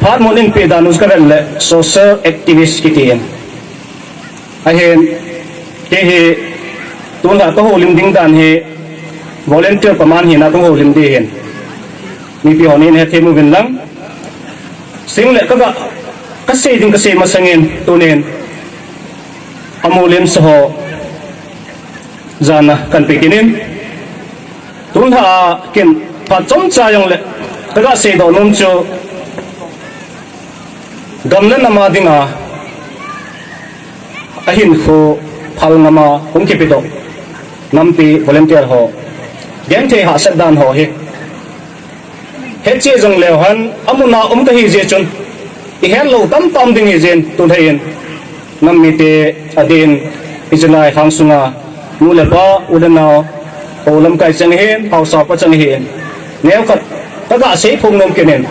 phát một in pe dan us ka le social activist ki tin a hen ke he tun la to holim ding dan he volunteer paman hi na to holim di hen mi pi honin he themu bin lang sing le ka se ding ka se ma sangen tunen amulim so zana kan pe kinin tun ha ken pa chom cha yong le ka se do nom chu gamlan nama dinga ahin kho phal nama hum ki pido nampi volunteer ho gen the ha sat dan ho he che jong le han amuna ka hi je chun I hen lo tam ding hi jen tu thein nammi te adin ijlai khang sunga mule ba udana olam kai chang hen hau sa pa chang hen neu khat ta ga sei phung nom kenen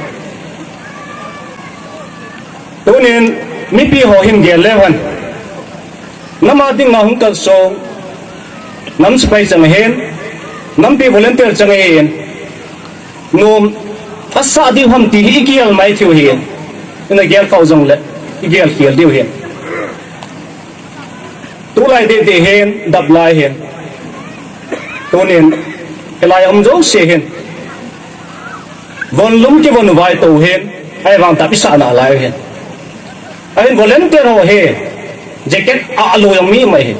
tunin mi pi ho him gel lewan nama ding ma hung kal so nam spai chang hen nam pi volunteer chang hen nom asa di hom ti hi kial mai thiu hen ina gel kau jong le gel khial diu hen tu lai de hen dab lai hen tunin kelai om jo se hen von lum ki von vai to hen ai wang ta pisa na lai hen ai volunteer ho he jacket alo yang mi mai he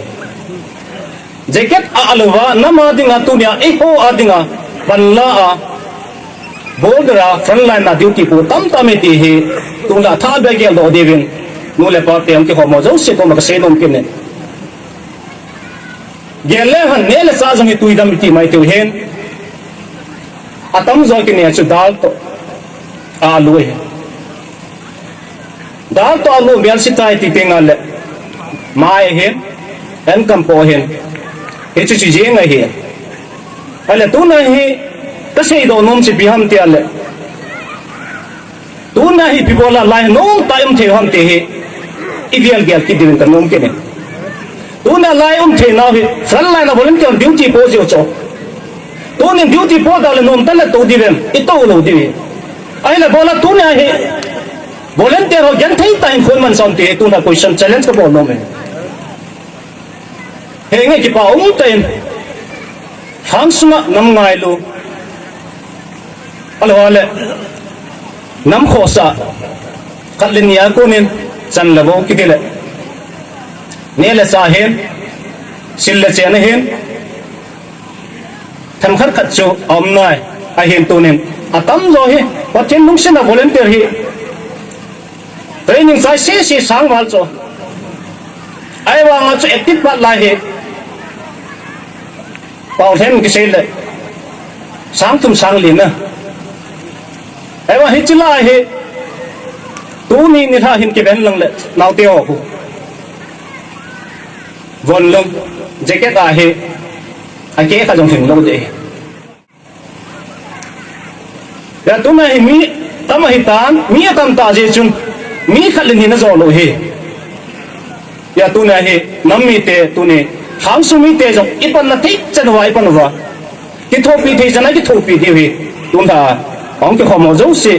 jacket alo wa nama dinga tunia e ho adinga vanla a boldra frontline na duty pu tam ti he tula tha ba gel do devin nu le pa tem ki ho mo jo se ko ma se nom kin gel han ne le sa jong hi tuidam ti mai tu hen atam zo ki ne chu dal to alu he dal to alu mel sitai ti tengal le mai hen en kampo hen he chu je ngai he ale tu na hi ta sei do nom chi biham ti ale tu na hi bibola lai nom time the ham te he ideal gel ki din ka nom ke ne tu na lai the na hi front line na bolen ke duty po jo cho tu ne duty po da le nom ta le to diven ito lo divi ai le bola tu na hi volunteer ho gen thai time khon man som te tu na question challenge ka bol nom he he nge ki pa ong ten hang suma nam ngai lu alo ale nam khosa khalin ya kunin chan labo kitile nele sa hen sille chen hen tham khar khat chu om nai a hen tunin atam zo hi pathin lung sena volunteer hi training sai se sang wal cho ai wa nga chu active pat lai hi pau then ki sei le sang tum sang lin na ai wa hi chila hi tu ni tha hin ki ben lang le naw te ho hu von lung jacket a hi a ke ka jong hin lo de ya tu na hi mi tam hi tan mi tam ta je chun mi khalin ni na zo lo hi ya tu na hi nam mi te tu ne hang su mi te jong ipan na thik chan wa ipan wa ki thopi the jana ki thopi de hi tu tha ong ki khomo zo se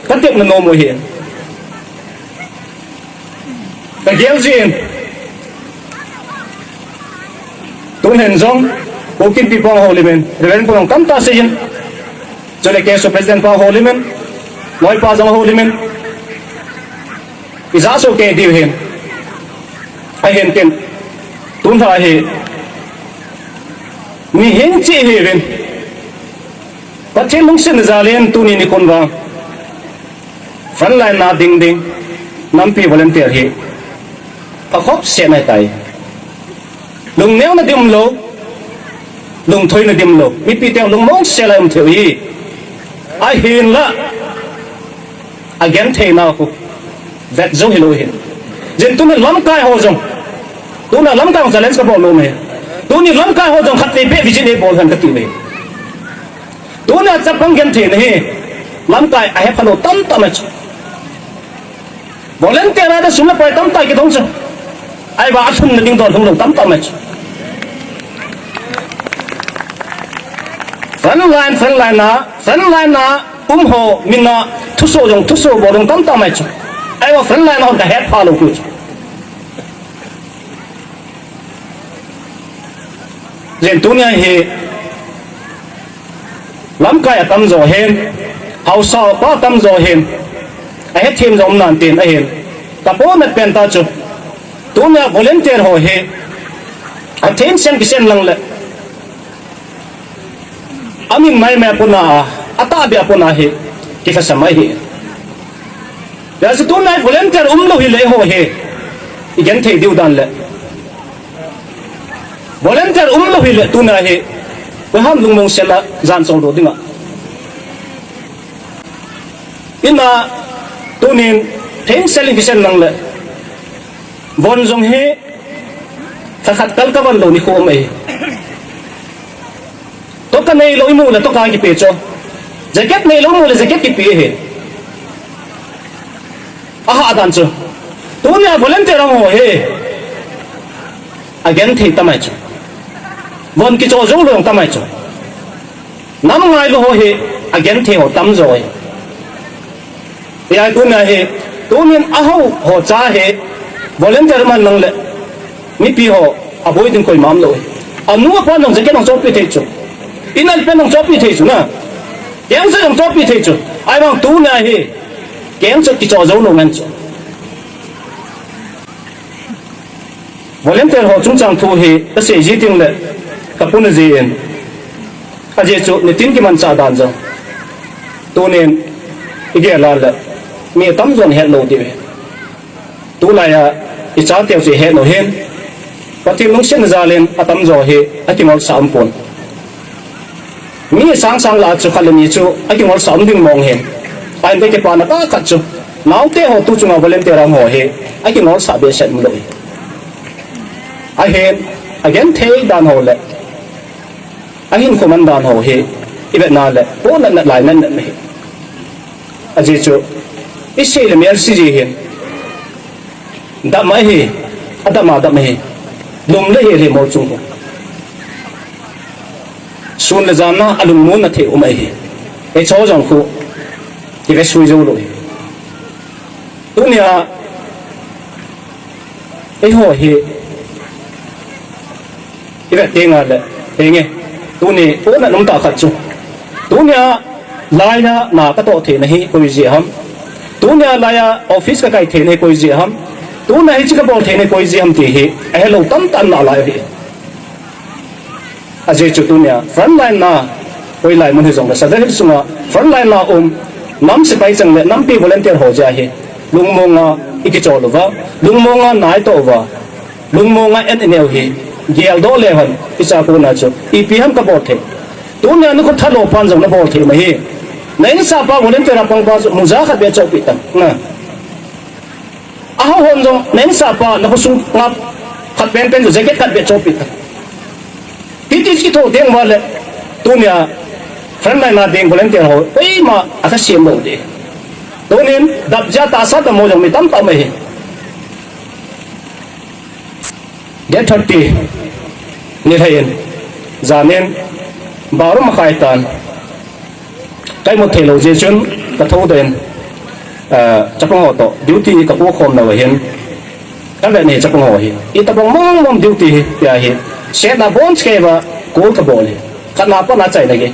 ka tek na no mo hi ka gel jin tu hen jong ko kin pi pong holimen reven pong kam ta se yin chole ke so president pa holimen loi pa jong holimen isa so ke diu hen ai hen ken tun tha he ni hen che he ven pathin lung sen zalen tu ni kon wa front line na ding ding nam pi volunteer he pa khop se mai tai lung neo na dim lo lung thoi na dim lo mi pi teng lung mong se lai theu hi ai hin la again thei na ko that zo hello hin jen tu ne lam kai ho jong tu na lam kai challenge ka bol lo me tu ni lam kai ho jong khat te pe vision e bol han ka ti me tu na chap pang gen the ne lam kai I have hello tam tam ach volunteer ada sumna pai tam tai ki thong cha ai ba athun na ding don thong lo tam tam ach front line na ho minna thu so bodong tam tam ai chu ai wa friend line on ka head follow ku zen tunia he lam kai atam zo hen hau sa pa tam zo hen a he team zo nan tin a hen ta po na pen ta chu tunia volunteer ho he attention kisen lang le amin mai me puna ata be puna he ki ka samai he ya su tunia volunteer lo hi le ho he igen thei diu dan le volunteer lo hi le tunia he ko ham lung mong sela zan song do dinga ina tunin theng selling kisen lang le bon jong he khat kal ka ban lo ni ko mai to ka nei lo mu la to ka ki pe cho jacket nei lo mu la jacket ki pe he aha adan cho to nya volunteer ho he again thei tamai cho bon ki cho zo lo tamai cho nam ngai lo ho he again thei ho tam rồi ya tu na he to nin aho ho cha he volunteer man nang le mi pi ho avoid din koi mam lo anu pa nong jacket nong chop pi thei chu inal pe nong chop pi thei chu na yang sa nong chop pi thei chu ai bang tu na he keng chu ki cho zo lo man chu volunteer ho chung chang thu he ta se ji ting le ka pun ji en a je chu ni tin ki man cha dan zo tu nen ige la le mi tam zon he lo di tu la ya i cha teo si he no hen patim nong sen za len atam zo he atimol sam pon mi sang sang la chu khal mi chu atimol sam ding mong hen ai be ke pa na ka khat chu nau te ho tu chu ma volunteer ang ho he atimol sa be set lo a hen again thei dan ho le a hin ko man dan ho he ibe na le po na lai nan na he a ji chu i se le mer si ji hen da mai he adama da mai lum le he le mo chung ko sun le jana alum mun na the umai he e cho jong khu ki ve sui zo lo he dunia e ho he ibe tenga le tenge tuni po na num ta khat chu dunia lai na ka to the na hi koi ji ham dunia laya office ka kai the ne koi ji ham tu na hi chi ka bol the ne koi ji ham ti hi a hello tam tan na lai hi a je chu dunia front line na koi lai mun hi jong la sa da hi sunga front line na nam se pai chang le nam pi volunteer ho ja hi lung monga iki cho lo wa lung monga nai to wa lung monga en enel hi gel do le han isa ko na chu ipm ka bol the tu na nu ko thalo pan jong na bol the ma hi nei sa pa volunteer apang ba mu za khat be chau pi ta na aho hon jong nei sa pa na ko sung ngap khat pen pen jo jacket khat be chau pi ta ti ti ki to deng wa le tu nya friend line na deng volunteer ho oi ma aka sim lo de tu nin dap ja ta sa ta mo jong mi tam ta mai get 30 ni thayen zanen baru makai tan kai một thể lộ dây chun ka thâu den chapang ho to duty ka po khom na hen ka le ne chapang ho hi I ta bang mong duty ya hi se da bon ske ba ko ka bol hi ka na pa na chai lagi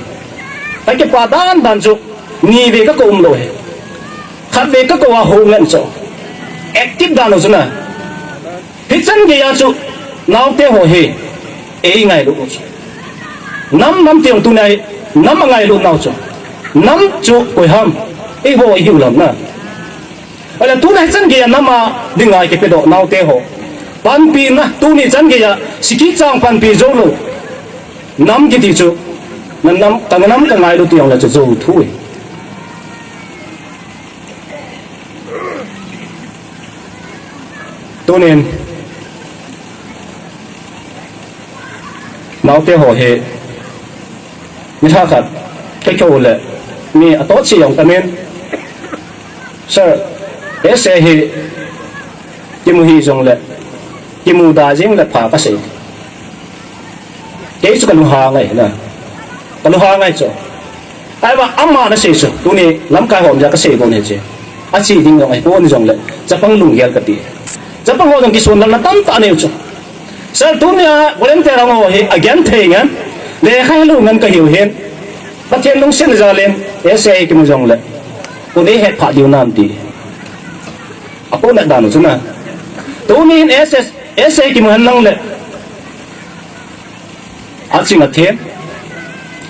ta ke pa dan chu ni ve ka ko lo hi khat ve ka ko wa ho ngan cho active dan lo na hi chan ge ya chu nau te ho hi e ngai lu chu nam tiang tu này nam ngai lu nau chu nam chu koi ham e ho hiu lam na ala tu này chân kia nam ma ding ngai ke pe do nau te ho pan pi na tu ni chân kia siki chang pan pi zo lu nam ki ti chu nam ta nam ka ngai lu tiang la chu zo thu tu nên nau te ho he mi tha khat cái câu lệ mi tốt sử dụng tamen sir để xe hi kim hi dùng lệ kim đa riêng lệ phá cái gì cái số cái lu hàng này nè cái lu hàng này chỗ ai ba amma na sei so tu ni lam kai hom ja ka sei ko ne che a chi ding ngong ai ko ni jong le japang lung gel ka ti japang ho jong ki son na tam ta ne chu sir tu ni volunteer ang ho he again thing an le khai lu ngan ka hiu hen pa chen lung sin ja len e sei ki mu jong le ko ni het pha diu nam ti ako na dan chu na tu ni ss ki mu han lang le a ching a the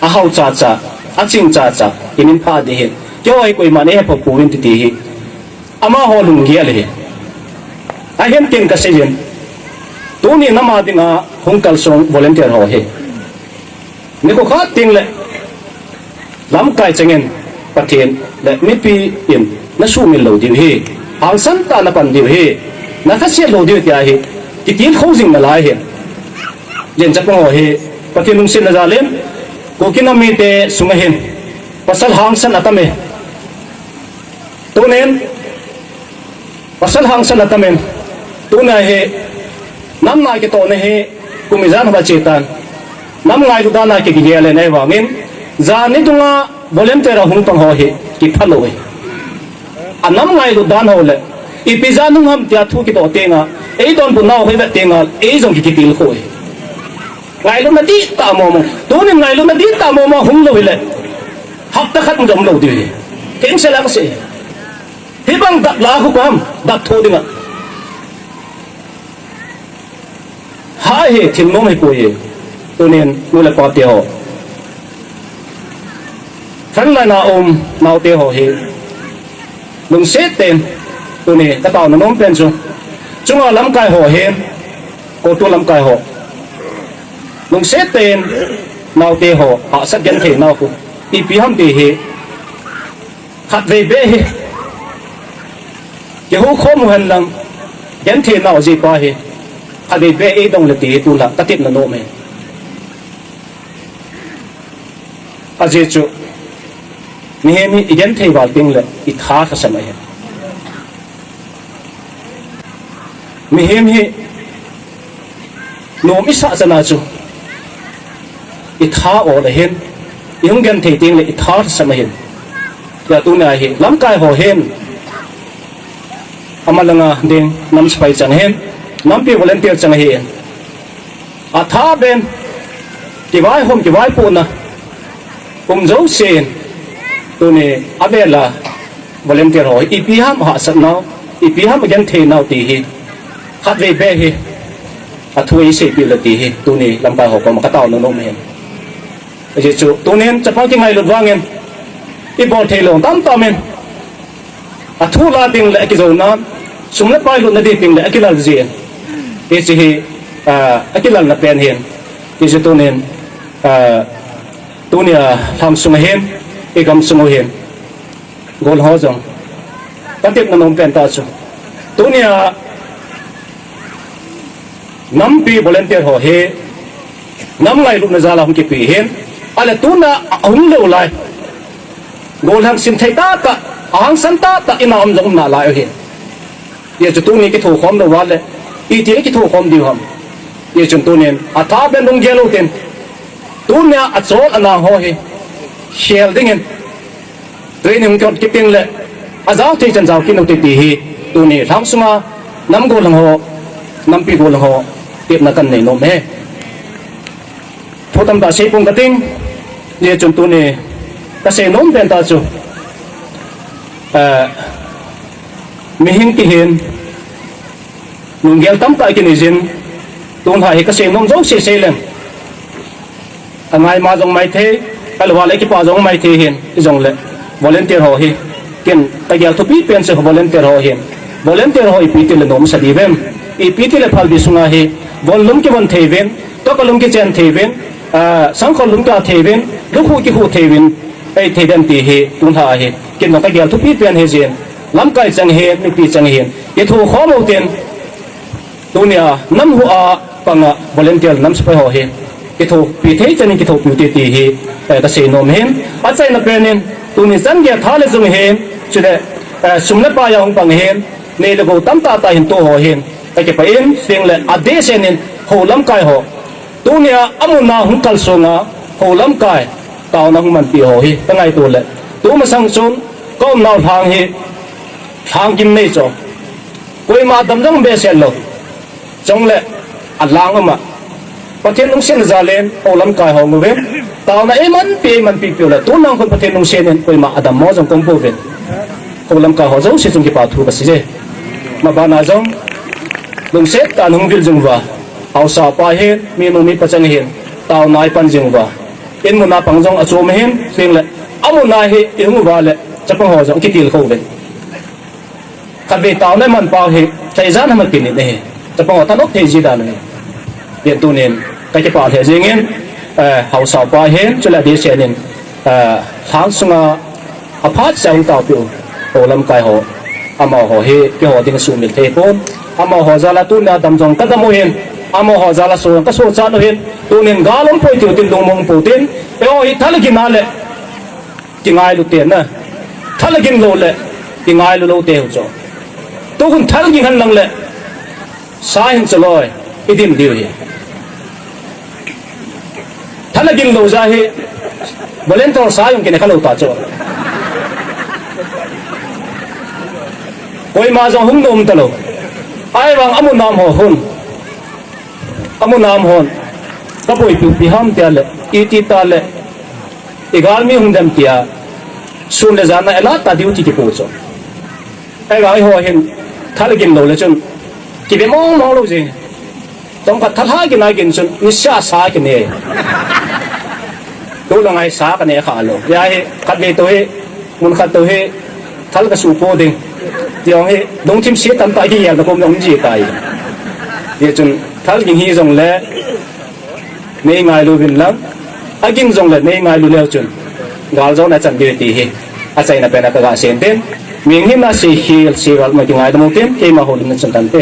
a hau cha cha a ching cha cha inin pha de he kyo ai koi mane he phu win ti hi ama ho lung gi ale a hem ken ka sejen tu ni nama dinga hongkal song volunteer ho he ni ko kha ting le lam kai chengen pathen le mi pi in na su min lo diu he ang san ta na pan diu he na tha se lo diu tia he ti tin khou jing na lai he jen chapang ho he pathen lung sin na ja len ko kinami te sunga hen pasal hang san atame tunen pasal hang san atamen tuna he nam nai ke to ne he kumizan ba chetan nam ngai du da na ke gi le nei wangin za ni dunga volunteer hung tang ho he ki phalo he anam ngai du dan ho le I pizanung ham tia thu ki to tenga ei don bu nau he ba tenga ei jong ki til ko he ngai lu na di ta mo mo tunin ngai lu na di ta mo mo hung lo le hak ta khat jom lo di ken se lang se hi bang dak la khu kam dak tho dinga ha he thin mo mai ko ye tunin nu la pa te ho than la na nau te ho he lung se ten tuni ka taw na nom pen chu chunga lam kai ho he ko tu lam kai ho lung se ten nau te ho ha sa gen the nau ku I pi ham te he khat ve be he ke ho khom han lang gen the nau ji pa he khat ve be e dong le te tu la ta tit na no me a je chu mi he mi gen the wal ting le I tha ka sa mai mi he mi no mi sa sana chu I tha o le hen yung gen thei ting le I thar sa mahin ya tu na hi lam kai ho hen amalanga ding nam spai chang hen nam pi volunteer chang hi a tha ben ki vai pu na zo sen tu ne abela volunteer ho I pi ham ha sa no I pi ham gen thei nau ti hi khat ve be hi a thui se pi la ti hi tu ne lam kai ho ko ma ka taw no no men je chu tu nen chapang ki ngai lut wangen I bol thailong tam tamen a thu la ting le ki zo na sumle pai lut na di ting le akilal ji e chi hi akilal na pen hen ki je tu nen tu nia tham sung hen e gam sung hen gol ho jong ta tip na nom pen ta chu tu nia nam pi volunteer ho he nam ngai lut na za la hum ki pi hen ale tu na hung lo lai gol hang sim thai ta ta ang san ta ta inam jong na lai he ye chu tu ni ki thu khom lo wa le I ti ki thu khom diu ham ye chun tu nen a tha ben dong gelo ten tu na a chol ana ho he shel dingen training kot ki ping le a zaw thi chan zaw ki no ti ti hi tu ni thang sunga nam go lang ho nam pi go lang ho tip na kan nei no me photam ta sei pung ka ting ye chun tu ni ka sei nom ben ta chu mi hin ki hin nung gel tam ta ki ni jin tun ha he ka sei nom zo se se lem angai ma jong mai the alwa le ki pa jong mai the hin jong le volunteer ho hi ken ta gel thu pi pen se volunteer ho hin volunteer ho I pi ti le nom sa di vem I pi ti le phal bi sunga hi volum ki bon the ven to ka lum ki chen the ven sang khol lum ka the ven lu khu ki hu the ven ai the den ti hi tun ha hi ken no ta gel thu pi pen he jen lam kai chang he mi pi chang he ye thu kho mo ten tunia nam hu a panga volunteer nam spai ho he ki thu pi thei chani ki thu pi ti hi ta se nom hen a chai na penin tuni san ge thale jung hen chude sumna pa ya hong pang hen ne le go tam ta hin to ho hen ta ke pa in sing le ade senin ho lam kai ho tunia amuna hung kal songa ho lam kai tao na hung man pi ho hi ta ngai tu le tu ma sang chun ko nau thang hi thang kim nei cho koi ma dam jong be sen lo chong le alang ma pathen nung sen za len olam kai ho ngwe tao na man pi le tu nang kon pathen nung sen koi ma adam mo jong kong po ven olam kai ho zo se chung ki pa thu ka si je ma ba na jong lung set ta nung vil jung wa au sa pa he mi nu mi pa chang hen tao nai pan jing wa in mu na pang jong a chom hen sing le amu na he in wa le chapang ho jong ki til kho ve khat ve tao nai man pa he thai zan ha ma pin ne he chapang ho ta nok thei ji da ne bien tu nen kai ke pa the jing en hau sa pa hen chula de se nen thang sunga a phat chang tao pi olam kai ho ama ho he pi ho ding su mil the pon ama ho zala tu na dam jong ka dam hen ama ho zala so ka so cha no hen tu nen galom poi tu tin dong mong pu tin pe o hi thal gi na le ki ngai lu ten na thal gi lo le ki ngai lu lo te ho cho tu kun thal gi han lang le sa hin chloi idim diu hi thal gi lo za hi bolen tor sa yong ke ne khalo ta cho koi ma jong hung nom ta lo ai wang amu nam ho hun amu nam hon ka poi pi ham te le ti ta le igal mi hung dam tia sun le jana ela ta diu ti ki po cho ai wang ho hin thal gin lo le chun ki be mong mong lo jing tong ka thal ha ki na gin chun ni sha sa ki ne tu lang ai sa ka ne kha lo ya he khat be to he mun khat to he thal ka su po ding tiong he dong chim si tam ta hi ya da kom dong ji tai ye chun thal ging hi jong le nei ngai lu bin lang a ging jong le nei ngai lu le chun gal zo na chan de ti hi a chai na pe na ka ga sen ten ming hi na si hi si gal ma ki ngai da mo ten ke ma ho lin chan tan te